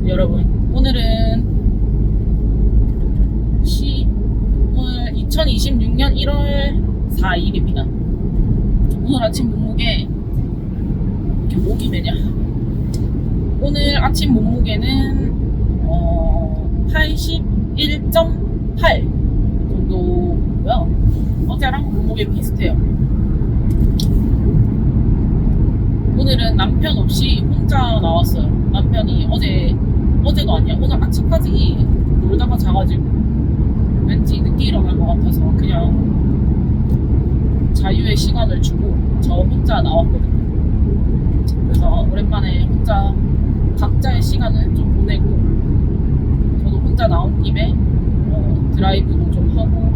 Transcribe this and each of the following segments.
여러분, 오늘 2026년 1월 4일입니다. 오늘 아침 몸무게 이렇게 목이 매냐? 오늘 아침 몸무게는 81.8 정도고요. 어제랑 몸무게 비슷해요. 오늘은 남편 없이 혼자 나왔어요. 남편이 어제도 아니야. 오늘 아침까지 놀다가 자가지고 왠지 늦게 일어날 것 같아서 그냥 자유의 시간을 주고 저 혼자 나왔거든요. 그래서 오랜만에 혼자 각자의 시간을 좀 보내고, 저도 혼자 나온 김에 드라이브도 좀 하고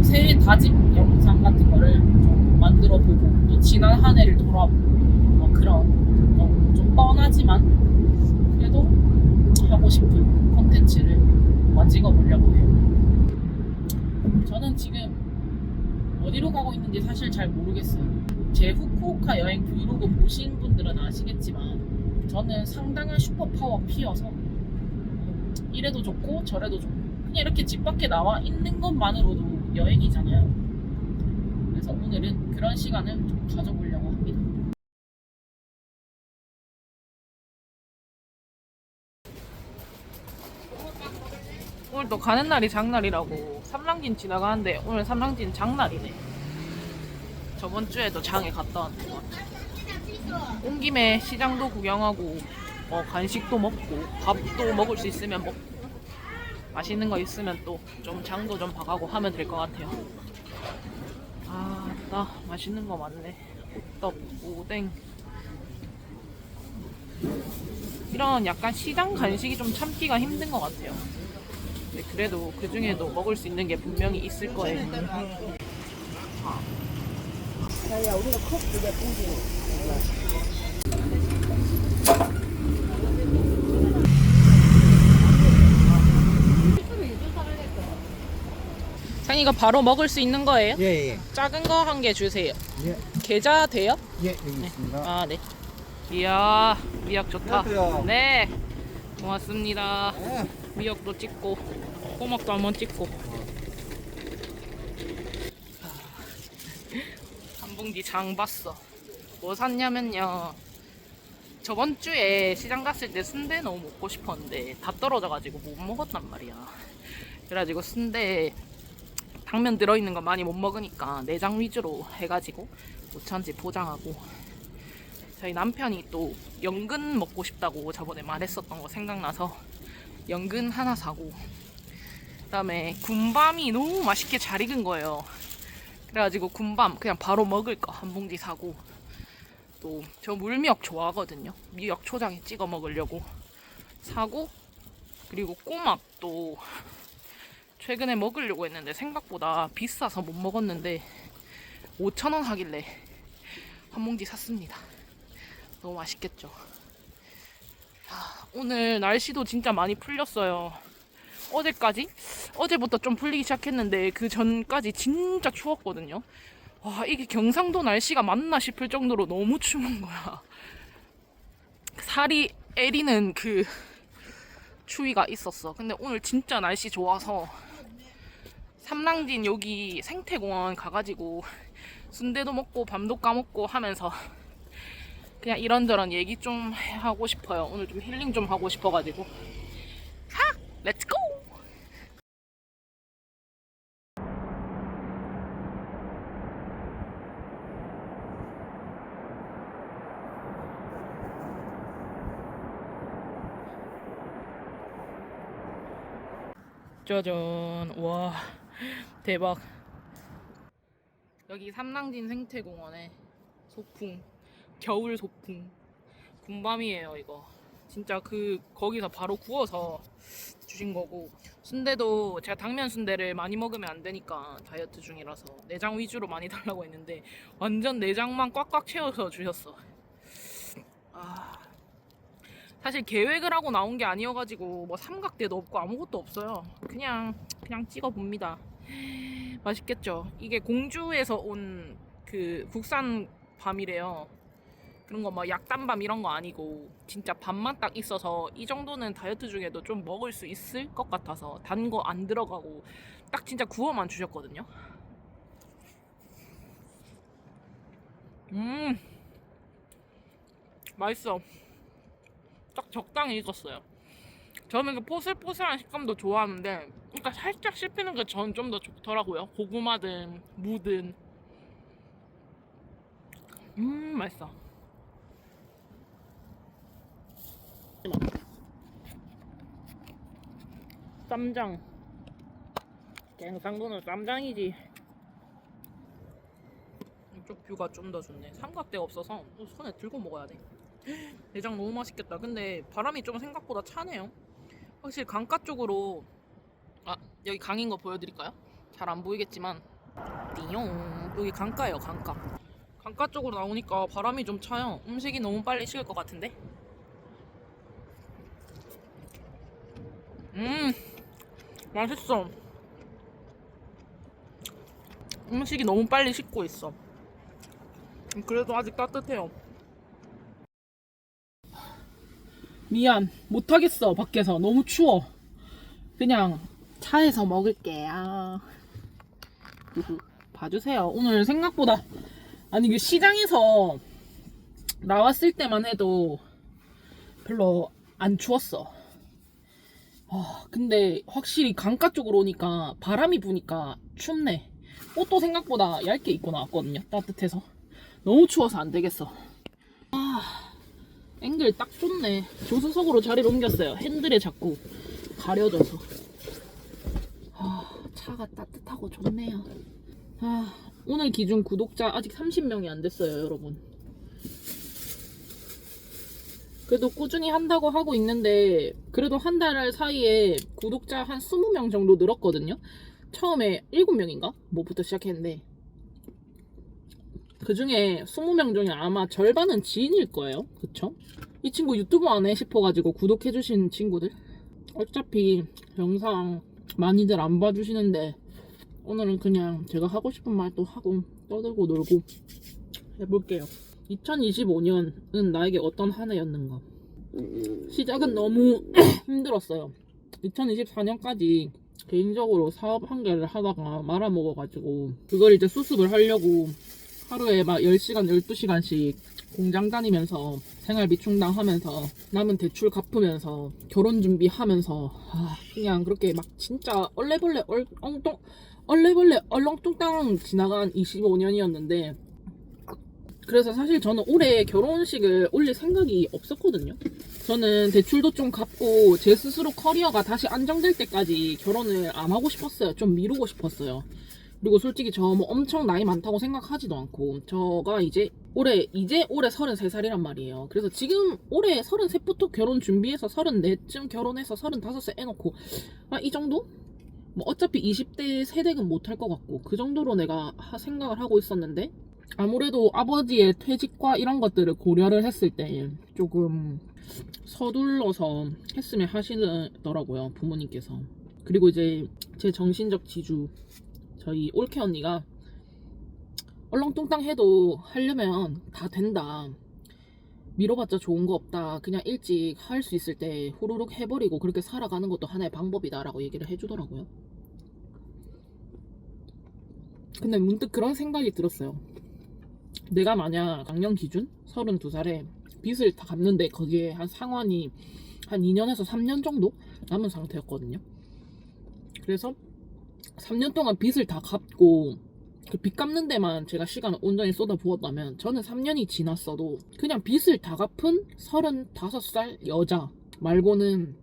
새해 다짐 영상 같은 거를 좀 만들어 보고, 또 지난 한 해를 돌아보고 그런 좀 뻔하지만 그래도 하고 싶은 콘텐츠를 찍어보려고 해요. 저는 지금 어디로 가고 있는지 사실 잘 모르겠어요. 제 후쿠오카 여행 브이로그 보신 분들은 아시겠지만 저는 상당한 슈퍼파워 P여서 이래도 좋고 저래도 좋고 그냥 이렇게 집 밖에 나와 있는 것만으로도 여행이잖아요. 그래서 오늘은 그런 시간을 좀 가져보려고 합니다. 오늘 또 가는 날이 장날이라고 삼랑진 지나가는데 오늘 삼랑진 장날이네. 저번 주에도 장에 갔다 왔는 것 같아. 온 김에 시장도 구경하고 간식도 먹고 밥도 먹을 수 있으면 먹고 맛있는 거 있으면 또 좀 장도 좀 봐가고 하면 될 것 같아요. 나 맛있는 거 많네. 호떡, 오뎅. 이런 약간 시장 간식이 좀 참기가 힘든 것 같아요. 근데 그래도 그 중에도 먹을 수 있는 게 분명히 있을 거예요. 자기야, 우리가 컵 2개 뿌리고. 상이가 바로 먹을 수 있는 거예요? 예, 예. 작은 거 한 개 주세요. 예. 계좌 돼요? 예, 여기 있습니다. 네. 이야, 미역 좋다. 그래요. 네. 고맙습니다. 예. 미역도 찍고, 꼬막도 한번 찍고. 한 봉지 장 봤어. 뭐 샀냐면요. 저번 주에 시장 갔을 때 순대 너무 먹고 싶었는데 다 떨어져가지고 못 먹었단 말이야. 그래가지고 순대 당면 들어있는 거 많이 못 먹으니까 내장 위주로 해가지고 5,000지 포장하고, 저희 남편이 또 연근 먹고 싶다고 저번에 말했었던 거 생각나서 연근 하나 사고, 그 다음에 군밤이 너무 맛있게 잘 익은 거예요. 그래가지고 군밤 그냥 바로 먹을 거 한 봉지 사고, 또 저 물미역 좋아하거든요. 미역 초장에 찍어 먹으려고 사고, 그리고 꼬막도 최근에 먹으려고 했는데 생각보다 비싸서 못 먹었는데 5,000원 하길래 한 봉지 샀습니다. 너무 맛있겠죠. 오늘 날씨도 진짜 많이 풀렸어요. 어제부터 좀 풀리기 시작했는데 그 전까지 진짜 추웠거든요. 와, 이게 경상도 날씨가 맞나 싶을 정도로 너무 추운 거야. 살이 애리는 그 추위가 있었어. 근데 오늘 진짜 날씨 좋아서 삼랑진 여기 생태공원 가가지고 순대도 먹고 밤도 까먹고 하면서 그냥 이런저런 얘기 좀 하고 싶어요. 오늘 좀 힐링 좀 하고 싶어가지고. 렛츠고! 짜잔. 와, 대박. 여기 삼랑진 생태공원에 소풍, 겨울 소풍 군밤이에요. 이거 진짜 거기서 바로 구워서 주신 거고, 순대도 제가 당면 순대를 많이 먹으면 안 되니까 다이어트 중이라서 내장 위주로 많이 달라고 했는데 완전 내장만 꽉꽉 채워서 주셨어. 사실 계획을 하고 나온 게 아니어가지고 뭐 삼각대도 없고 아무것도 없어요. 그냥 찍어봅니다. 맛있겠죠? 이게 공주에서 온 그 국산 밤이래요. 그런 거 막 약단밤 이런 거 아니고 진짜 밥만 딱 있어서 이 정도는 다이어트 중에도 좀 먹을 수 있을 것 같아서 단 거 안 들어가고 딱 진짜 구워만 주셨거든요. 맛있어. 딱 적당히 익었어요. 저는 그 포슬포슬한 식감도 좋아하는데 그러니까 살짝 씹히는 게 저는 좀 더 좋더라고요. 고구마든 무든. 맛있어. 쌈장. 갱상도는 쌈장이지. 이쪽 뷰가 좀 더 좋네. 삼각대가 없어서 손에 들고 먹어야 돼. 내장 너무 맛있겠다. 근데 바람이 좀 생각보다 차네요. 확실히 강가 쪽으로 여기 강인 거 보여드릴까요? 잘 안 보이겠지만 띠용 여기 강가예요. 강가 쪽으로 나오니까 바람이 좀 차요. 음식이 너무 빨리 식을 것 같은데. 맛있어. 음식이 너무 빨리 식고 있어. 그래도 아직 따뜻해요. 미안, 못하겠어. 밖에서 너무 추워. 그냥 차에서 먹을게요. 봐주세요. 오늘 생각보다 아니 그 시장에서 나왔을 때만 해도 별로 안 추웠어. 근데 확실히 강가 쪽으로 오니까 바람이 부니까 춥네. 옷도 생각보다 얇게 입고 나왔거든요. 따뜻해서. 너무 추워서 안 되겠어. 앵글 딱 좋네. 조수석으로 자리를 옮겼어요. 핸들에 자꾸 가려져서. 차가 따뜻하고 좋네요. 오늘 기준 구독자 아직 30명이 안 됐어요, 여러분. 그래도 꾸준히 한다고 하고 있는데 그래도 한 달 사이에 구독자 한 20명 정도 늘었거든요. 처음에 7명인가? 뭐부터 시작했는데 그 중에 20명 중에 아마 절반은 지인일 거예요. 그쵸? 이 친구 유튜브 안 해 싶어가지고 구독해주신 친구들. 어차피 영상 많이들 안 봐주시는데 오늘은 그냥 제가 하고 싶은 말도 하고 떠들고 놀고 해볼게요. 2025년은 나에게 어떤 한 해였는가. 시작은 너무 힘들었어요. 2024년까지 개인적으로 사업 한 개를 하다가 말아먹어가지고 그걸 이제 수습을 하려고 하루에 막 10시간, 12시간씩 공장 다니면서 생활비 충당하면서 남은 대출 갚으면서 결혼 준비하면서 그냥 그렇게 막 진짜 얼레벌레 얼렁뚱땅 지나간 25년이었는데 그래서 사실 저는 올해 결혼식을 올릴 생각이 없었거든요. 저는 대출도 좀 갚고 제 스스로 커리어가 다시 안정될 때까지 결혼을 안 하고 싶었어요. 좀 미루고 싶었어요. 그리고 솔직히 저 뭐 엄청 나이 많다고 생각하지도 않고 저가 이제 올해 33살이란 말이에요. 그래서 지금 올해 33부터 결혼 준비해서 34쯤 결혼해서 35세 애 놓고 이 정도? 뭐 어차피 20대 세대는 못할 것 같고 그 정도로 내가 생각을 하고 있었는데 아무래도 아버지의 퇴직과 이런 것들을 고려를 했을 때 조금 서둘러서 했으면 하시더라고요, 부모님께서. 그리고 이제 제 정신적 지주 저희 올케 언니가 얼렁뚱땅 해도 하려면 다 된다. 미뤄봤자 좋은 거 없다. 그냥 일찍 할 수 있을 때 후루룩 해버리고 그렇게 살아가는 것도 하나의 방법이다라고 얘기를 해주더라고요. 근데 문득 그런 생각이 들었어요. 내가 만약 작년 기준 32살에 빚을 다 갚는데 거기에 한 상환이 한 2년에서 3년 정도 남은 상태였거든요. 그래서 3년 동안 빚을 다 갚고 그 빚 갚는 데만 제가 시간을 온전히 쏟아부었다면 저는 3년이 지났어도 그냥 빚을 다 갚은 35살 여자 말고는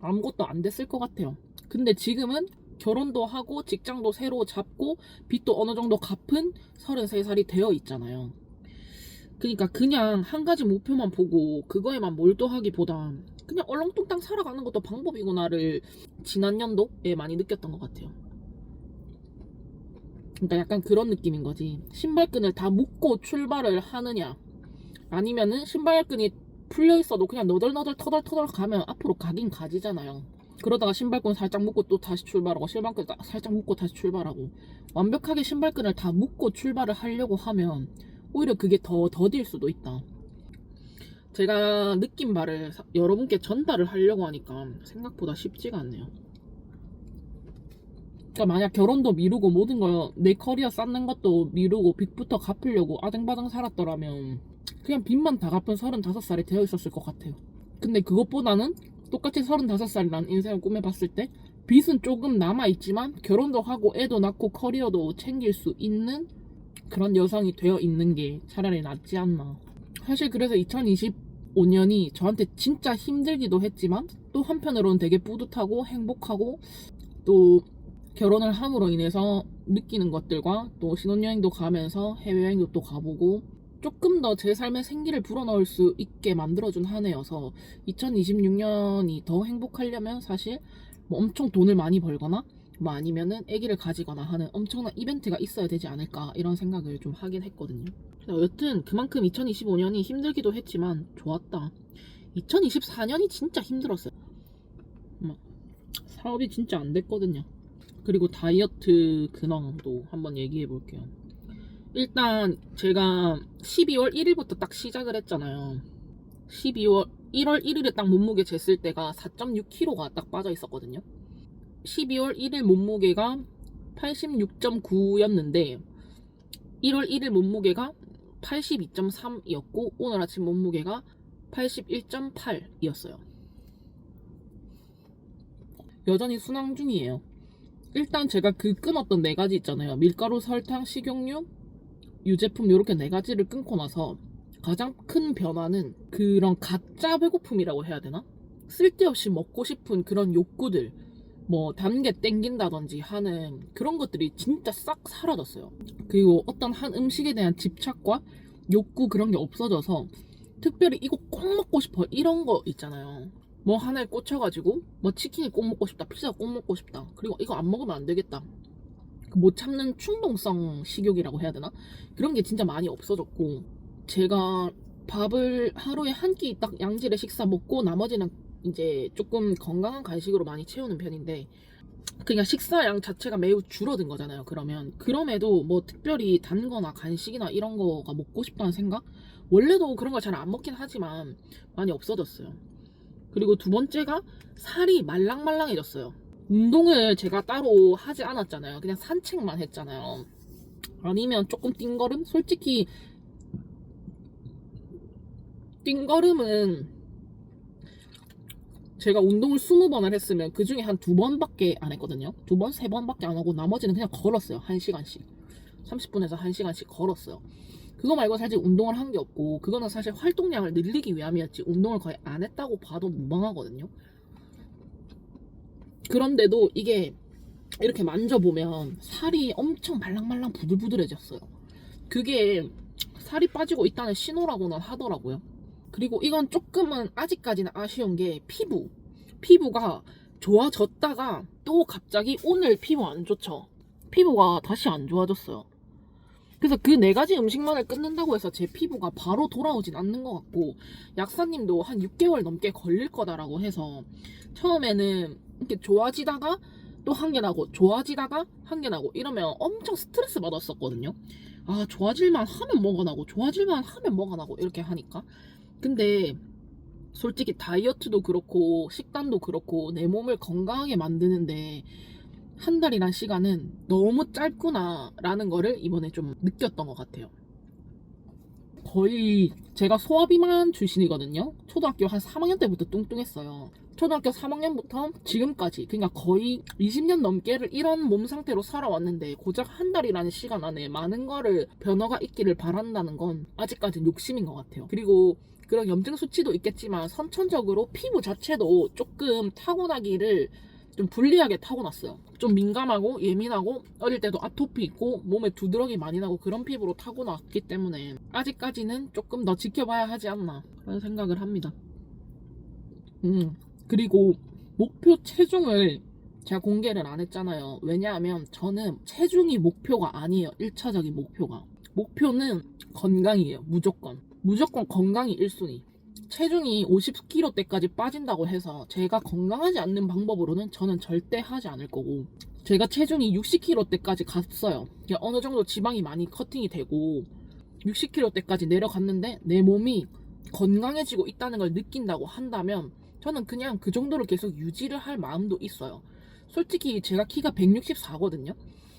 아무것도 안 됐을 것 같아요. 근데 지금은 결혼도 하고 직장도 새로 잡고 빚도 어느 정도 갚은 33살이 되어 있잖아요. 그러니까 그냥 한 가지 목표만 보고 그거에만 몰두하기보다 그냥 얼렁뚱땅 살아가는 것도 방법이구나를 지난 연도에 많이 느꼈던 것 같아요. 그러니까 약간 그런 느낌인 거지. 신발끈을 다 묶고 출발을 하느냐 아니면은 신발끈이 풀려 있어도 그냥 너덜너덜 터덜터덜 가면 앞으로 가긴 가지잖아요. 그러다가 신발끈 살짝 묶고 또 다시 출발하고 신발끈 살짝 묶고 다시 출발하고 완벽하게 신발끈을 다 묶고 출발을 하려고 하면 오히려 그게 더 더딜 수도 있다. 제가 느낀 바를 여러분께 전달을 하려고 하니까 생각보다 쉽지가 않네요. 그러니까 만약 결혼도 미루고 모든 거 내 커리어 쌓는 것도 미루고 빚부터 갚으려고 아등바등 살았더라면 그냥 빚만 다 갚은 35살이 되어 있었을 것 같아요. 근데 그것보다는 똑같이 35살이라는 인생을 꾸며봤을 때 빚은 조금 남아있지만 결혼도 하고 애도 낳고 커리어도 챙길 수 있는 그런 여성이 되어 있는 게 차라리 낫지 않나. 사실 그래서 2025년이 저한테 진짜 힘들기도 했지만 또 한편으로는 되게 뿌듯하고 행복하고 또 결혼을 함으로 인해서 느끼는 것들과 또 신혼여행도 가면서 해외여행도 또 가보고 조금 더 제 삶에 생기를 불어넣을 수 있게 만들어준 한 해여서 2026년이 더 행복하려면 사실 뭐 엄청 돈을 많이 벌거나 뭐 아니면은 아기를 가지거나 하는 엄청난 이벤트가 있어야 되지 않을까 이런 생각을 좀 하긴 했거든요. 여튼 그만큼 2025년이 힘들기도 했지만 좋았다. 2024년이 진짜 힘들었어요. 사업이 진짜 안 됐거든요. 그리고 다이어트 근황도 한번 얘기해 볼게요. 일단 제가 12월 1일부터 딱 시작을 했잖아요. 1월 1일에 딱 몸무게 쟀을 때가 4.6kg가 딱 빠져 있었거든요. 12월 1일 몸무게가 86.9였는데 1월 1일 몸무게가 82.3이었고 오늘 아침 몸무게가 81.8이었어요. 여전히 순항 중이에요. 일단 제가 그 끊었던 4가지 있잖아요. 밀가루, 설탕, 식용유, 유제품 이렇게 4가지를 끊고 나서 가장 큰 변화는 그런 가짜 배고픔이라고 해야 되나? 쓸데없이 먹고 싶은 그런 욕구들, 뭐 단 게 땡긴다든지 하는 그런 것들이 진짜 싹 사라졌어요. 그리고 어떤 한 음식에 대한 집착과 욕구 그런 게 없어져서 특별히 이거 꼭 먹고 싶어 이런 거 있잖아요. 뭐 하나에 꽂혀가지고 뭐 치킨이 꼭 먹고 싶다, 피자가 꼭 먹고 싶다, 그리고 이거 안 먹으면 안 되겠다, 못 참는 충동성 식욕이라고 해야 되나? 그런 게 진짜 많이 없어졌고 제가 밥을 하루에 한 끼 딱 양질의 식사 먹고 나머지는 이제 조금 건강한 간식으로 많이 채우는 편인데 그냥 식사량 자체가 매우 줄어든 거잖아요. 그럼에도 뭐 특별히 단 거나 간식이나 이런 거가 먹고 싶다는 생각? 원래도 그런 걸 잘 안 먹긴 하지만 많이 없어졌어요. 그리고 두 번째가 살이 말랑말랑해졌어요. 운동을 제가 따로 하지 않았잖아요. 그냥 산책만 했잖아요. 아니면 조금 띵걸음? 솔직히 띵걸음은 제가 운동을 20번을 했으면 그 중에 한 2번밖에 안 했거든요. 2번, 3번밖에 안 하고 나머지는 그냥 걸었어요. 1시간씩. 30분에서 1시간씩 걸었어요. 그거 말고 사실 운동을 한 게 없고 그거는 사실 활동량을 늘리기 위함이었지 운동을 거의 안 했다고 봐도 무방하거든요. 그런데도 이게 이렇게 만져보면 살이 엄청 말랑말랑 부들부들해졌어요. 그게 살이 빠지고 있다는 신호라고는 하더라고요. 그리고 이건 조금은 아직까지는 아쉬운 게 피부가 좋아졌다가 또 갑자기 오늘 피부 안 좋죠. 피부가 다시 안 좋아졌어요. 그래서 그 4가지 음식만을 끊는다고 해서 제 피부가 바로 돌아오진 않는 것 같고 약사님도 한 6개월 넘게 걸릴 거다라고 해서 처음에는 이렇게 좋아지다가 또 한 개 나고 좋아지다가 한 개 나고 이러면 엄청 스트레스 받았었거든요. 아, 좋아질만 하면 뭐가 나고 좋아질만 하면 뭐가 나고 이렇게 하니까. 근데 솔직히 다이어트도 그렇고 식단도 그렇고 내 몸을 건강하게 만드는데 한 달이란 시간은 너무 짧구나 라는 거를 이번에 좀 느꼈던 것 같아요. 거의 제가 소화비만 출신이거든요. 초등학교 한 3학년 때부터 뚱뚱했어요. 초등학교 3학년부터 지금까지 그러니까 거의 20년 넘게를 이런 몸 상태로 살아왔는데 고작 한 달이라는 시간 안에 많은 거를 변화가 있기를 바란다는 건 아직까지는 욕심인 것 같아요. 그리고 그런 염증 수치도 있겠지만 선천적으로 피부 자체도 조금 타고나기를 좀 불리하게 타고났어요. 좀 민감하고 예민하고 어릴 때도 아토피 있고 몸에 두드러기 많이 나고 그런 피부로 타고났기 때문에 아직까지는 조금 더 지켜봐야 하지 않나 라는 생각을 합니다. 그리고 목표 체중을 제가 공개를 안 했잖아요. 왜냐하면 저는 체중이 목표가 아니에요. 1차적인 목표가. 목표는 건강이에요. 무조건 건강이 1순위. 체중이 50kg대까지 빠진다고 해서 제가 건강하지 않는 방법으로는 저는 절대 하지 않을 거고 제가 체중이 60kg대까지 갔어요. 어느 정도 지방이 많이 커팅이 되고 60kg대까지 내려갔는데 내 몸이 건강해지고 있다는 걸 느낀다고 한다면 저는 그냥 그 정도를 계속 유지를 할 마음도 있어요. 솔직히 제가 키가 164거든요.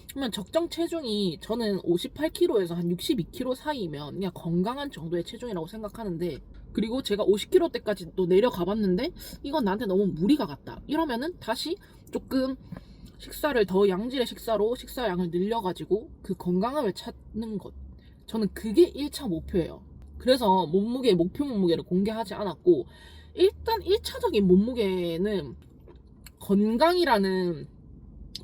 그러면 적정 체중이 저는 58kg에서 한 62kg 사이면 그냥 건강한 정도의 체중이라고 생각하는데, 그리고 제가 50kg대까지 또 내려가 봤는데 이건 나한테 너무 무리가 같다 이러면은 다시 조금 식사를 더 양질의 식사로 식사량을 늘려가지고 그 건강함을 찾는 것, 저는 그게 1차 목표예요. 그래서 목표 몸무게를 공개하지 않았고, 일단 1차적인 몸무게는 건강이라는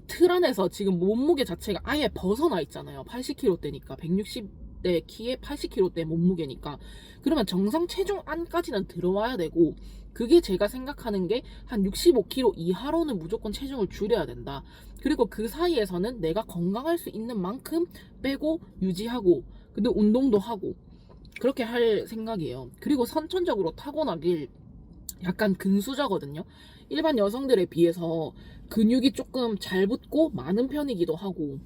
틀 안에서 지금 몸무게 자체가 아예 벗어나 있잖아요. 80kg대니까 160대 키에 80kg대 몸무게니까. 그러면 정상 체중 안까지는 들어와야 되고, 그게 제가 생각하는 게 한 65kg 이하로는 무조건 체중을 줄여야 된다. 그리고 그 사이에서는 내가 건강할 수 있는 만큼 빼고 유지하고, 근데 운동도 하고 그렇게 할 생각이에요. 그리고 선천적으로 타고나길 약간 근수저거든요. 일반 여성들에 비해서 근육이 조금 잘 붙고 많은 편이기도 하고,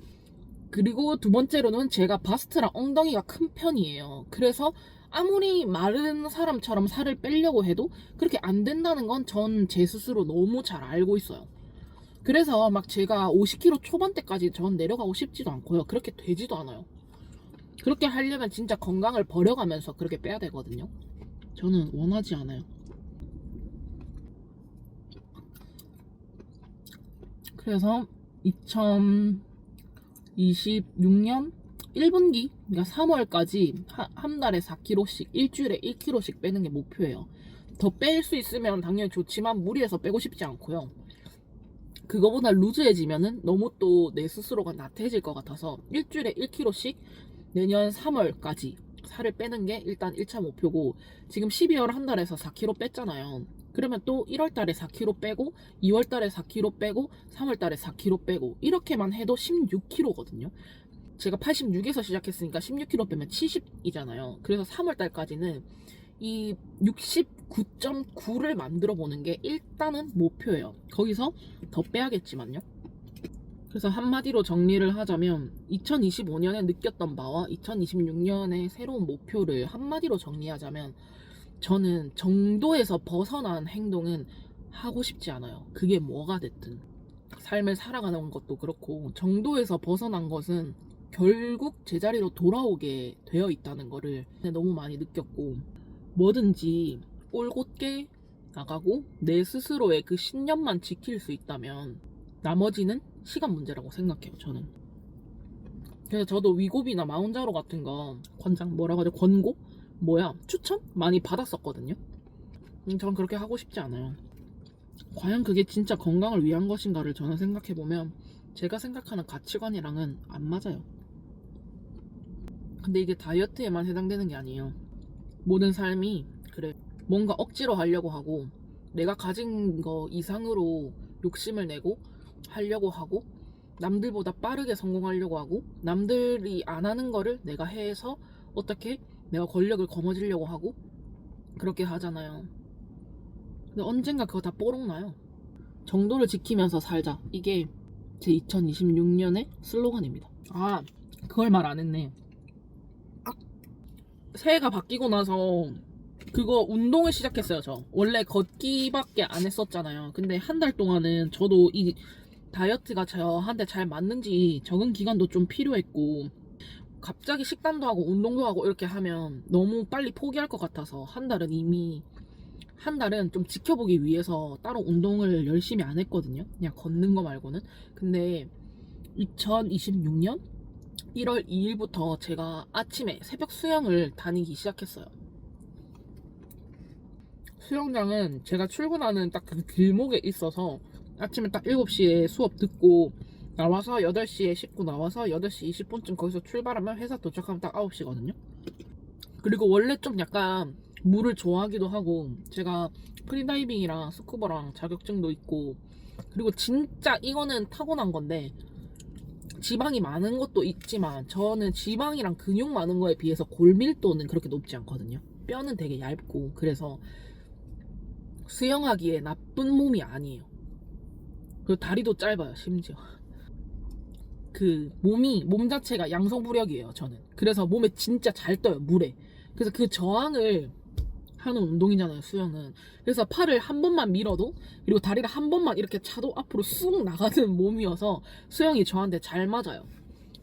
그리고 두 번째로는 제가 바스트랑 엉덩이가 큰 편이에요. 그래서 아무리 마른 사람처럼 살을 빼려고 해도 그렇게 안 된다는 건 전 제 스스로 너무 잘 알고 있어요. 그래서 막 제가 50kg 초반대까지 전 내려가고 싶지도 않고요. 그렇게 되지도 않아요. 그렇게 하려면 진짜 건강을 버려가면서 그렇게 빼야 되거든요. 저는 원하지 않아요. 그래서 2026년 1분기, 그러니까 3월까지 한 달에 4kg씩, 일주일에 1kg씩 빼는 게 목표예요. 더 뺄 수 있으면 당연히 좋지만 무리해서 빼고 싶지 않고요. 그거보다 루즈해지면은 너무 또 내 스스로가 나태해질 것 같아서 일주일에 1kg씩 내년 3월까지 살을 빼는 게 일단 1차 목표고, 지금 12월 한 달에서 4kg 뺐잖아요. 그러면 또 1월달에 4kg 빼고, 2월달에 4kg 빼고, 3월달에 4kg 빼고, 이렇게만 해도 16kg거든요. 제가 86에서 시작했으니까 16kg 빼면 70이잖아요. 그래서 3월달까지는 이 69.9를 만들어 보는 게 일단은 목표예요. 거기서 더 빼야겠지만요. 그래서 한마디로 정리를 하자면 2025년에 느꼈던 바와 2026년의 새로운 목표를 한마디로 정리하자면, 저는 정도에서 벗어난 행동은 하고 싶지 않아요. 그게 뭐가 됐든. 삶을 살아가는 것도 그렇고, 정도에서 벗어난 것은 결국 제자리로 돌아오게 되어 있다는 거를 너무 많이 느꼈고, 뭐든지 올곧게 나가고 내 스스로의 그 신념만 지킬 수 있다면 나머지는 시간 문제라고 생각해요, 저는. 그래서 저도 위고비나 마운자로 같은 거 권고? 추천? 많이 받았었거든요. 전 그렇게 하고 싶지 않아요. 과연 그게 진짜 건강을 위한 것인가를 저는 생각해보면 제가 생각하는 가치관이랑은 안 맞아요. 근데 이게 다이어트에만 해당되는 게 아니에요. 모든 삶이 그래. 뭔가 억지로 하려고 하고, 내가 가진 거 이상으로 욕심을 내고 하려고 하고, 남들보다 빠르게 성공하려고 하고, 남들이 안 하는 거를 내가 해서 어떻게 내가 권력을 거머쥐려고 하고, 그렇게 하잖아요. 근데 언젠가 그거 다 뽀록나요. 정도를 지키면서 살자. 이게 제 2026년의 슬로건입니다. 아, 그걸 말 안 했네. 새해가 바뀌고 나서 그거 운동을 시작했어요. 저 원래 걷기밖에 안 했었잖아요. 근데 한 달 동안은 저도 이 다이어트가 저한테 잘 맞는지 적응 기간도 좀 필요했고, 갑자기 식단도 하고 운동도 하고 이렇게 하면 너무 빨리 포기할 것 같아서 한 달은 좀 지켜보기 위해서 따로 운동을 열심히 안 했거든요. 그냥 걷는 거 말고는. 근데 2026년 1월 2일부터 제가 아침에 새벽 수영을 다니기 시작했어요. 수영장은 제가 출근하는 딱 그 길목에 있어서 아침에 딱 7시에 수업 듣고 나와서 8시에 씻고 나와서 8시 20분쯤 거기서 출발하면 회사 도착하면 딱 9시거든요. 그리고 원래 좀 약간 물을 좋아하기도 하고, 제가 프리다이빙이랑 스쿠버랑 자격증도 있고, 그리고 진짜 이거는 타고난 건데, 지방이 많은 것도 있지만 저는 지방이랑 근육 많은 거에 비해서 골밀도는 그렇게 높지 않거든요. 뼈는 되게 얇고, 그래서 수영하기에 나쁜 몸이 아니에요. 그리고 다리도 짧아요, 심지어. 몸 자체가 양성부력이에요, 저는. 그래서 몸에 진짜 잘 떠요, 물에. 그래서 그 저항을 하는 운동이잖아요, 수영은. 그래서 팔을 한 번만 밀어도, 그리고 다리를 한 번만 이렇게 차도 앞으로 쑥 나가는 몸이어서 수영이 저한테 잘 맞아요.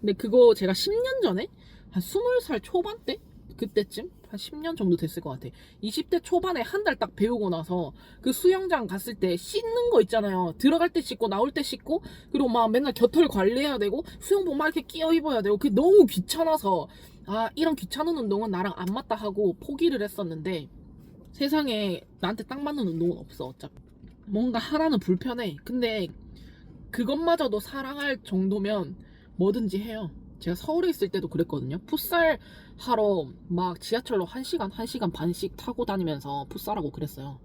근데 그거 제가 10년 전에 한 20살 초반 때? 그때쯤? 한 10년 정도 됐을 것 같아. 20대 초반에 한 달 딱 배우고 나서 그 수영장 갔을 때 씻는 거 있잖아요. 들어갈 때 씻고 나올 때 씻고, 그리고 막 맨날 곁털 관리해야 되고 수영복 막 이렇게 끼어 입어야 되고, 그게 너무 귀찮아서 아, 이런 귀찮은 운동은 나랑 안 맞다 하고 포기를 했었는데, 세상에 나한테 딱 맞는 운동은 없어. 어차피 뭔가 하나는 불편해. 근데 그것마저도 사랑할 정도면 뭐든지 해요. 제가 서울에 있을 때도 그랬거든요. 풋살 하러 막 지하철로 1시간, 1시간 반씩 타고 다니면서 풋살하고 그랬어요.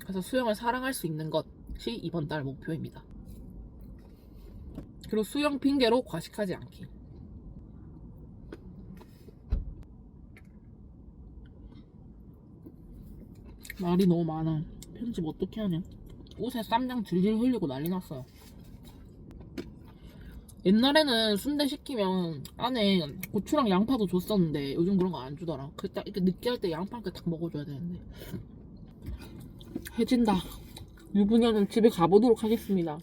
그래서 수영을 사랑할 수 있는 것이 이번 달 목표입니다. 그리고 수영 핑계로 과식하지 않기. 말이 너무 많아. 편집 어떻게 하냐. 옷에 쌈장 질질 흘리고 난리 났어요. 옛날에는 순대 시키면 안에 고추랑 양파도 줬었는데 요즘 그런 거 안 주더라. 그때 이렇게 느끼할 때 양파 이렇게 딱 먹어줘야 되는데. 해진다. 유부녀는 집에 가보도록 하겠습니다.